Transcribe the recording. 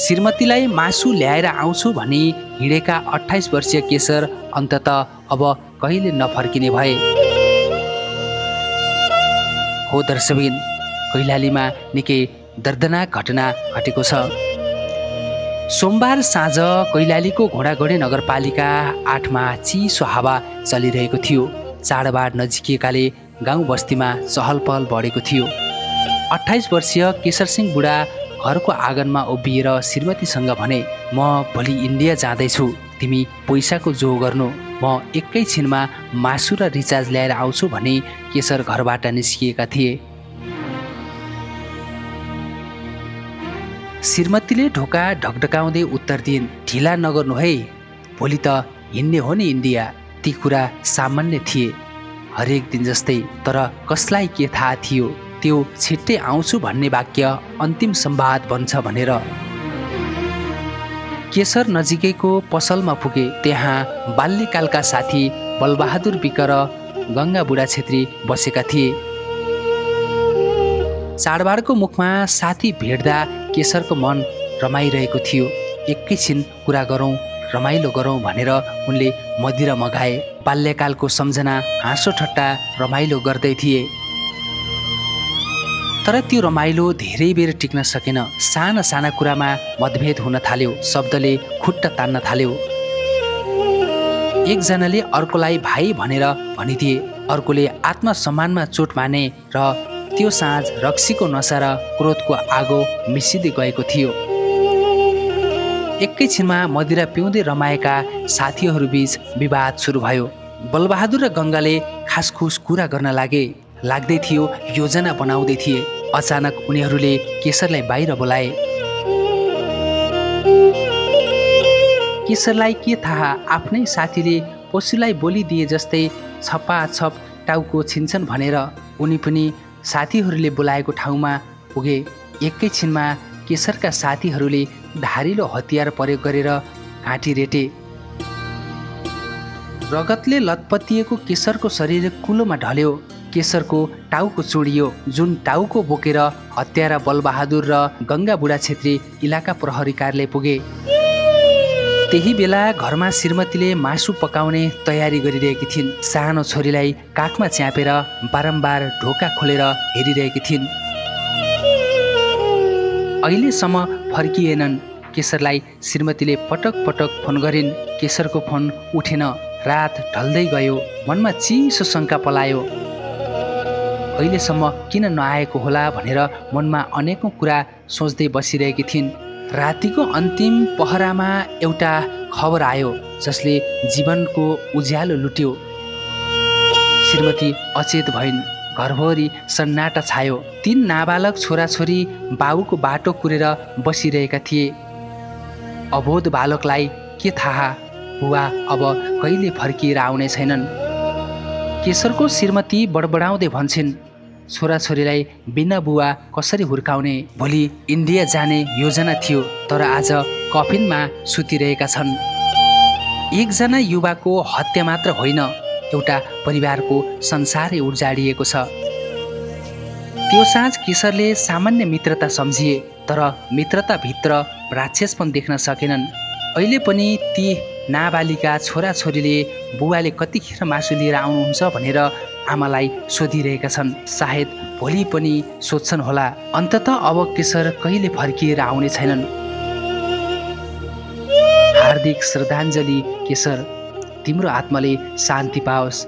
श्रीमतीलाई मासु ल्याएर आउँछु भनी हिँडेका 28 वर्षीय केशर अन्ततः अब कहिले नफर्किने भए। हो दर्शकबिन, कैलालीमा निकै दर्दनाक घटना घटेको छ। सोमबार साँझ कैलालीको घोडाघोडे नगरपालिका 8मा चिसो हावा चलिरहेको थियो। चाडबाड नजिकिएकाले गाउँ बस्तीमा चहल पहल बढेको थियो। 28 वर्षीय केशर सिंह बुढा घरको आँगनमा उभिएर श्रीमतीसँग भने, म भोलि इन्डिया जाँदैछु, तिमी पैसाको जो गर्नु, म एकैछिनमा मासु र रिचार्ज ल्याएर आउँछु भने केशर घरबाट निस्किएका थिए। श्रीमतीले ढोका ढकढकाउँदै उत्तर दिइन्, ढिला नगर्नु है, भोलि त हिँड्ने हो नि इन्डिया। ती कुरा सामान्य थिए, हरेक दिन जस्तै। तर कसलाई के थाहा थियो त्यो छिट्टै आउँछु भन्ने वाक्य अन्तिम संवाद बन्छ भनेर। केशर नजिकैको पसलमा पुगे। त्यहाँ बाल्यकालका साथी बलबहादुर विक र गङ्गा बुढा छेत्री बसेका थिए। चाडबाडको मुखमा साथी भेट्दा केशरको मन रमाइरहेको थियो। एकैछिन कुरा गरौँ, रमाइलो गरौँ भनेर उनले मदिरा मगाए। बाल्यकालको सम्झना हाँसो ठट्टा रमाइलो गर्दै थिए। तर त्यो रमाइलो धेरै बेर टिक्न सकेन। साना साना कुरामा मतभेद हुन थाल्यो, शब्दले खुट्टा तान्न थाल्यो। एकजनाले अर्कोलाई भाइ भनेर भनिदिए, अर्कोले आत्मसम्मानमा चोट माने र त्यो साँझ रक्सीको नशा र क्रोधको आगो मिसिँदै गएको थियो। एकैछिनमा मदिरा पिउँदै रमाएका साथीहरूबीच विवाद सुरु भयो। बलबहादुर र गङ्गाले खासखुस कुरा गर्न लाग्दै थियो, योजना बनाउँदै थिए। अचानक उनीहरूले केशरलाई बाहिर बोलाए। केशरलाई के थाहा, आफ्नै साथीले पशुलाई बोलिदिए जस्तै छपाछप टाउको छिन्छन् भनेर उनी पनि साथीहरूले बोलाएको ठाउँमा पुगे। एकैछिनमा केशरका साथीहरूले धारिलो हतियार प्रयोग गरेर घाँटी रेटे। रगतले लतपतिएको केशरको शरीर कुलोमा ढल्यो। केशरको टाउको चुडियो। जुन टाउको बोकेर हत्यारा बलबहादुर र गङ्गा बुढा छेत्री इलाका प्रहरी कार्यालय पुगे। त्यही बेला घरमा श्रीमतीले मासु पकाउने तयारी गरिरहेकी थिइन्। सानो छोरीलाई काखमा च्यापेर बारम्बार ढोका खोलेर हेरिरहेकी थिइन्। अहिलेसम्म फर्किएनन्। केशरलाई श्रीमतीले पटक पटक फोन गरिन्। केशरको फोन उठेन। रात ढल्दै गयो। मनमा चिसो शङ्का पलायो। अहिलेसम्म किन नआएको होला भनेर मनमा अनेकौं कुरा सोच्दै बसिरहेकी थिइन्। रातिको अन्तिम पहरामा एउटा खबर आयो जसले जीवनको उज्यालो लुट्यो। श्रीमती अचेत भइन्। घरभरि सन्नाटा छायो। 3 नाबालक छोराछोरी बाबुको बाटो कुरेर बसिरहेका थिए। अबोध बालकलाई के थाहा, बुवा अब कहिले फर्किएर आउने छैनन्। केशरको श्रीमती बडबडाउँदै भन्छन्, छोराछोरीलाई बिना बुवा कसरी हुर्काउने। भोलि इन्डिया जाने योजना थियो, तर आज कफिनमा सुतिरहेका छन्। एकजना युवाको हत्या मात्र होइन, एउटा परिवारको संसारै उजाडिएको छ। त्यो साँझ केशरले सामान्य मित्रता सम्झिए, तर मित्रताभित्र राक्षस पनि देख्न सकेनन्। अहिले पनि ती नाबालिका छोराछोरीले बुवाले कतिखेर मासु लिएर आउनुहुन्छ भनेर आमालाई सोधिरहेका छन्। सायद भोलि पनि सोध्छन् होला। अन्ततः अब केशर कहिले फर्किएर आउने छैनन्। हार्दिक श्रद्धाञ्जली केशर, तिम्रो आत्माले शान्ति पाओस्।